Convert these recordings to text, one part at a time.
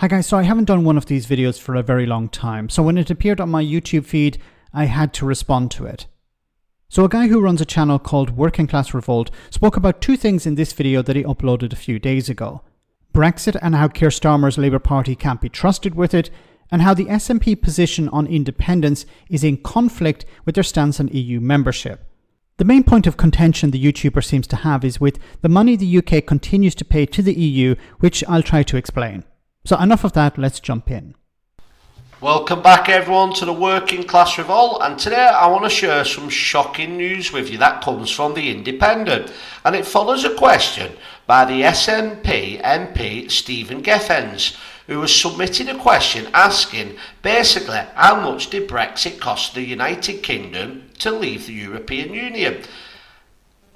Hi guys, so I haven't done one of these videos for a very long time, so when it appeared on my YouTube feed, I had to respond to it. So a guy who runs a channel called Class Revolt spoke about two things in this video that he uploaded a few days ago. Brexit and how Keir Starmer's Labour Party can't be trusted with it, and how the SNP position on independence is in conflict with their stance on EU membership. The main point of contention the YouTuber seems to have is with the money the UK continues to pay to the EU, which I'll try to explain. So enough of that, let's jump in. Welcome back everyone to the Working Class Revolt, and today I want to share some shocking news with you that comes from the Independent, and it follows a question by the SNP MP Stephen Geffens, who has submitted a question asking basically how much did Brexit cost the United Kingdom to leave the European Union,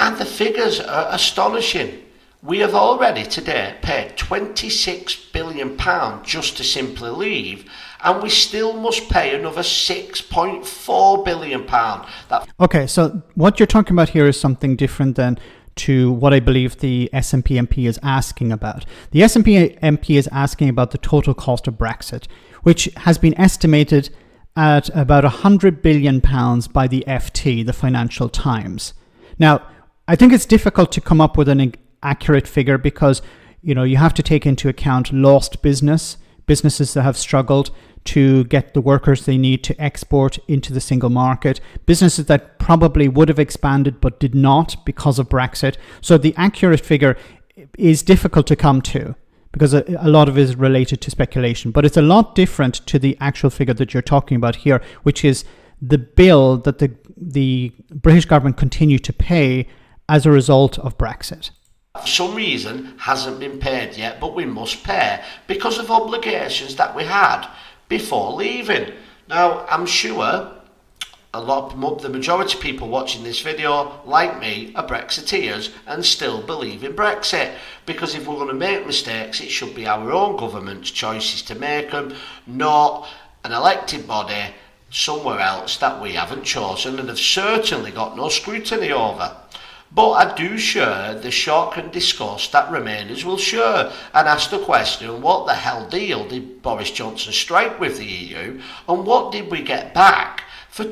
and the figures are astonishing. We have already today paid £26 billion just to simply leave, and we still must pay another £6.4 billion. Okay, so what you're talking about here is something different than to what I believe the SNP MP is asking about. The SNP MP is asking about the total cost of Brexit, which has been estimated at about £100 billion by the FT, the Financial Times. Now, I think it's difficult to come up with an accurate figure because you have to take into account lost businesses that have struggled to get the workers they need to export into the single market, businesses that probably would have expanded but did not because of Brexit. So the accurate figure is difficult to come to because a lot of it is related to speculation, but it's a lot different to the actual figure that you're talking about here, which is the bill that the British government continue to pay as a result of Brexit. For some reason hasn't been paid yet, but we must pay because of obligations that we had before leaving. Now, I'm sure the majority of people watching this video, like me, are Brexiteers and still believe in Brexit, because if we're going to make mistakes, it should be our own government's choices to make them, not an elected body somewhere else that we haven't chosen and have certainly got no scrutiny over. But I do share the shock and disgust that Remainers will share and ask the question, what the hell deal did Boris Johnson strike with the EU, and what did we get back for over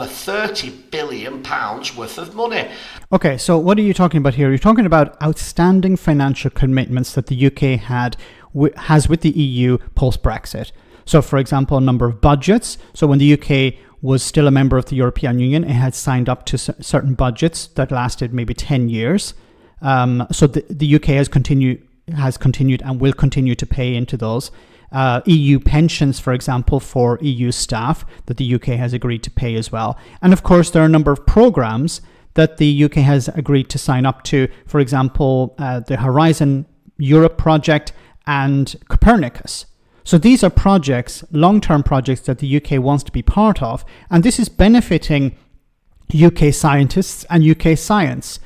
£30 billion worth of money? Okay, so what are you talking about here? You're talking about outstanding financial commitments that the UK has with the EU post-Brexit. So for example, a number of budgets. So when the UK was still a member of the European Union, it had signed up to certain budgets that lasted maybe 10 years. So the UK has continued and will continue to pay into those. EU pensions, for example, for EU staff that the UK has agreed to pay as well. And of course, there are a number of programs that the UK has agreed to sign up to. For example, the Horizon Europe project and Copernicus. So these are projects, long-term projects that the UK wants to be part of, and this is benefiting UK scientists and UK science.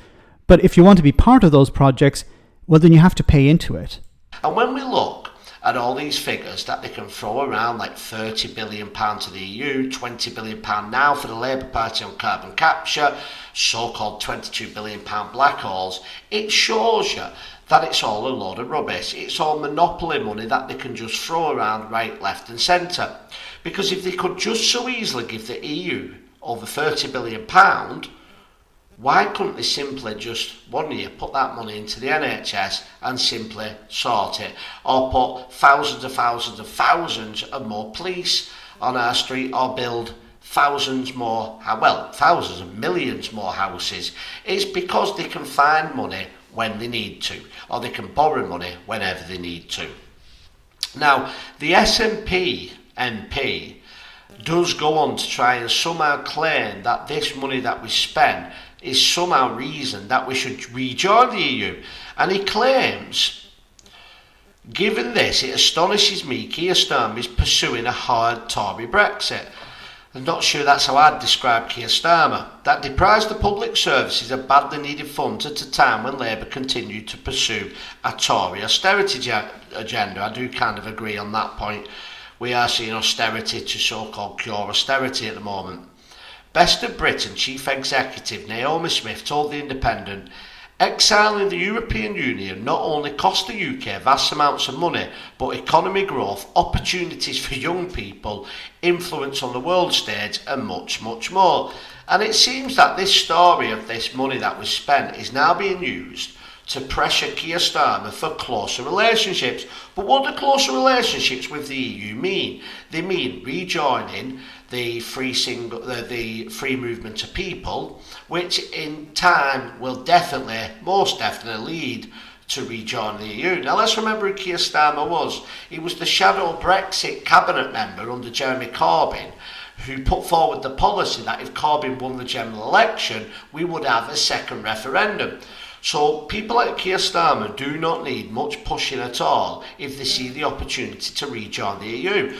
But if you want to be part of those projects, well, then you have to pay into it. And when we look at all these figures that they can throw around, like £30 billion to the EU, £20 billion now for the Labour Party on carbon capture, so-called £22 billion black holes, it shows you that it's all a load of rubbish. It's all monopoly money that they can just throw around right, left and centre. Because if they could just so easily give the EU over £30 billion, why couldn't they simply just one year put that money into the NHS and simply sort it? Or put thousands of more police on our street, or build thousands of millions more houses? It's because they can find money when they need to, or they can borrow money whenever they need to. Now, the SNP MP does go on to try and somehow claim that this money that we spend is somehow reason that we should rejoin the EU. And he claims, given this, it astonishes me Keir Starmer is pursuing a hard Tory Brexit. I'm not sure that's how I'd describe Keir Starmer. That deprives the public services of badly needed funds at a time when Labour continued to pursue a Tory austerity agenda. I do kind of agree on that point. We are seeing austerity to so-called cure austerity at the moment. Best of Britain Chief Executive Naomi Smith told The Independent Exiling the European Union not only cost the UK vast amounts of money, but economy growth, opportunities for young people, influence on the world stage, and much, much more. And it seems that this story of this money that was spent is now being used to pressure Keir Starmer for closer relationships. But what do closer relationships with the EU mean? They mean rejoining the free movement of people, which in time will most definitely lead to rejoin the EU. Now let's remember who Keir Starmer was. He was the shadow Brexit cabinet member under Jeremy Corbyn, who put forward the policy that if Corbyn won the general election, we would have a second referendum. So people like Keir Starmer do not need much pushing at all if they see the opportunity to rejoin the EU.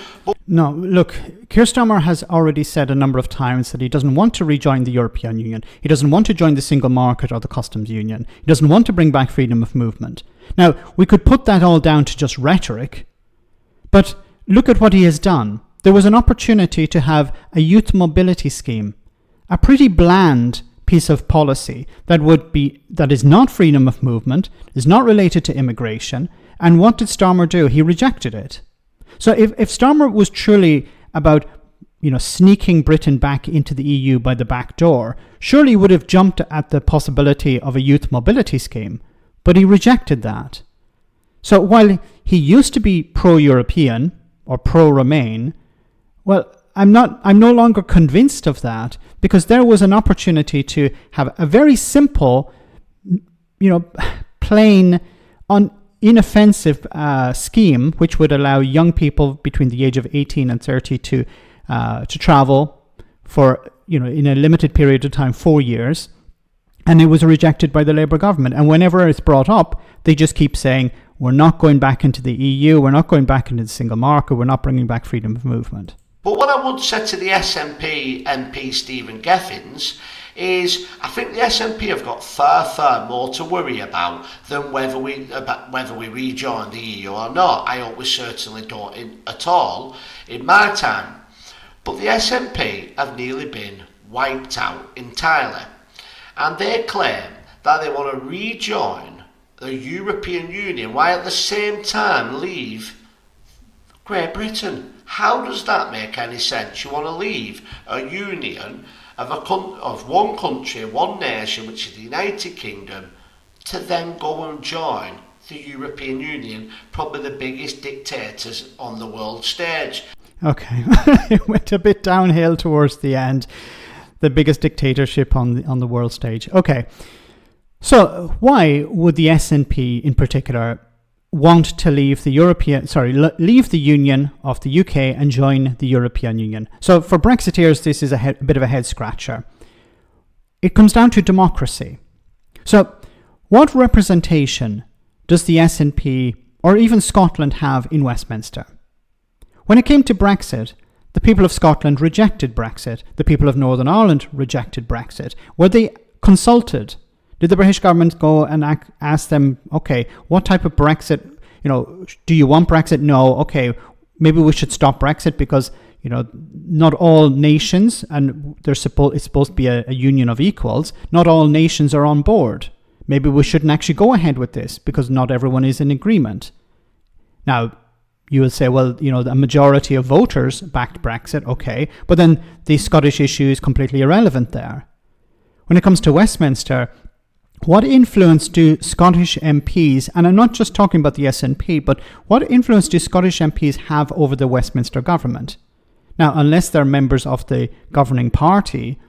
No, look, Keir Starmer has already said a number of times that he doesn't want to rejoin the European Union. He doesn't want to join the single market or the customs union. He doesn't want to bring back freedom of movement. Now, we could put that all down to just rhetoric, but look at what he has done. There was an opportunity to have a youth mobility scheme, a pretty bland piece of policy that is not freedom of movement, is not related to immigration. And what did Starmer do? He rejected it. So if Starmer was truly about sneaking Britain back into the EU by the back door, surely he would have jumped at the possibility of a youth mobility scheme, but he rejected that. So while he used to be pro-European or pro-Remain, well, I'm no longer convinced of that, because there was an opportunity to have a very simple, plain, inoffensive scheme which would allow young people between the age of 18 and 30 to travel for in a limited period of time, 4 years, and it was rejected by the Labour government. And whenever it's brought up, they just keep saying, we're not going back into the EU, we're not going back into the single market, we're not bringing back freedom of movement. But what I would say to the SNP MP Stephen Geffins is, I think the SNP have got far more to worry about than whether we rejoin the EU or not. I hope we certainly don't at all in my time. But the SNP have nearly been wiped out entirely, and they claim that they want to rejoin the European Union while at the same time leave Great Britain. How does that make any sense? You want to leave a union of one country, one nation, which is the United Kingdom, to then go and join the European Union, probably the biggest dictators on the world stage. Okay, it went a bit downhill towards the end. The biggest dictatorship on the world stage. Okay, so why would the SNP in particular want to leave the Union of the UK and join the European Union? So for Brexiteers, this is a bit of a head scratcher. It comes down to democracy. So what representation does the SNP or even Scotland have in Westminster? When it came to Brexit, the people of Scotland rejected Brexit. The people of Northern Ireland rejected Brexit. Were they consulted? Did the British government go and ask them, okay, what type of Brexit, do you want Brexit? No. Okay, maybe we should stop Brexit because, not all nations, and it's supposed to be a union of equals, not all nations are on board. Maybe we shouldn't actually go ahead with this because not everyone is in agreement. Now, you will say, well, the majority of voters backed Brexit, okay, but then the Scottish issue is completely irrelevant there. When it comes to Westminster, what influence do Scottish MPs, and I'm not just talking about the SNP, but what influence do Scottish MPs have over the Westminster government? Now, unless they're members of the governing party,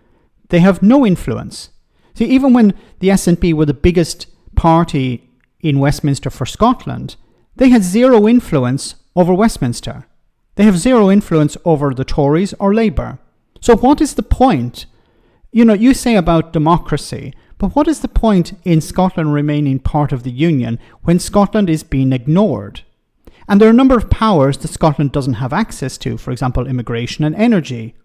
they have no influence. See, even when the SNP were the biggest party in Westminster for Scotland, they had zero influence over Westminster. They have zero influence over the Tories or Labour. So what is the point? You say about democracy, but what is the point in Scotland remaining part of the Union when Scotland is being ignored? And there are a number of powers that Scotland doesn't have access to, for example, immigration and energy.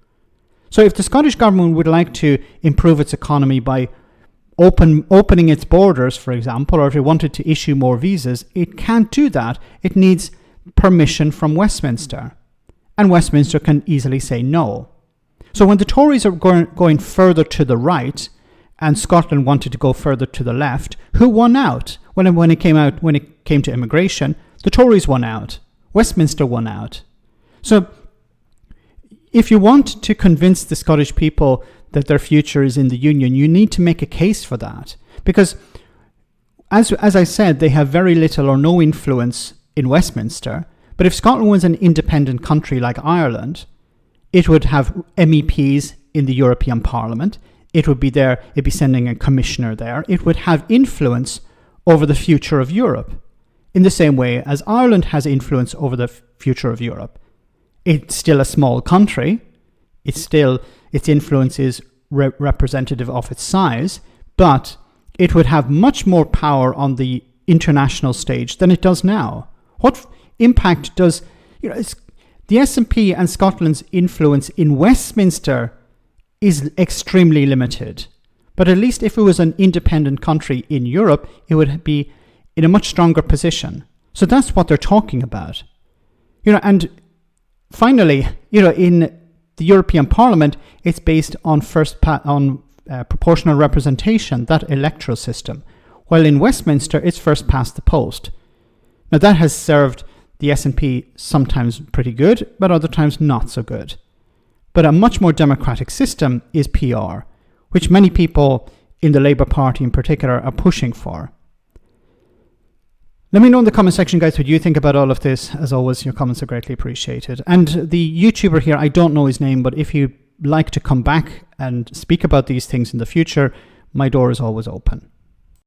So if the Scottish government would like to improve its economy by opening its borders, for example, or if it wanted to issue more visas, it can't do that. It needs permission from Westminster. And Westminster can easily say no. So when the Tories are going further to the right, and Scotland wanted to go further to the left, who won out? When it came to immigration, the Tories won out. Westminster won out. So if you want to convince the Scottish people that their future is in the Union, you need to make a case for that. Because, as I said, they have very little or no influence in Westminster. But if Scotland was an independent country like Ireland, it would have MEPs in the European Parliament. It would be there, it'd be sending a commissioner there. It would have influence over the future of Europe, in the same way as Ireland has influence over the future of Europe. It's still a small country. Its influence is representative of its size, but it would have much more power on the international stage than it does now. What impact does the SNP and Scotland's influence in Westminster is extremely limited. But at least if it was an independent country in Europe, it would be in a much stronger position. So that's what they're talking about. And finally, in the European Parliament, it's based on proportional representation, that electoral system. While in Westminster, it's first past the post. Now that has served the SNP sometimes pretty good, but other times not so good. But a much more democratic system is PR, which many people in the Labour Party in particular are pushing for. Let me know in the comment section, guys, what you think about all of this. As always, your comments are greatly appreciated. And the YouTuber here, I don't know his name, but if you'd like to come back and speak about these things in the future, my door is always open.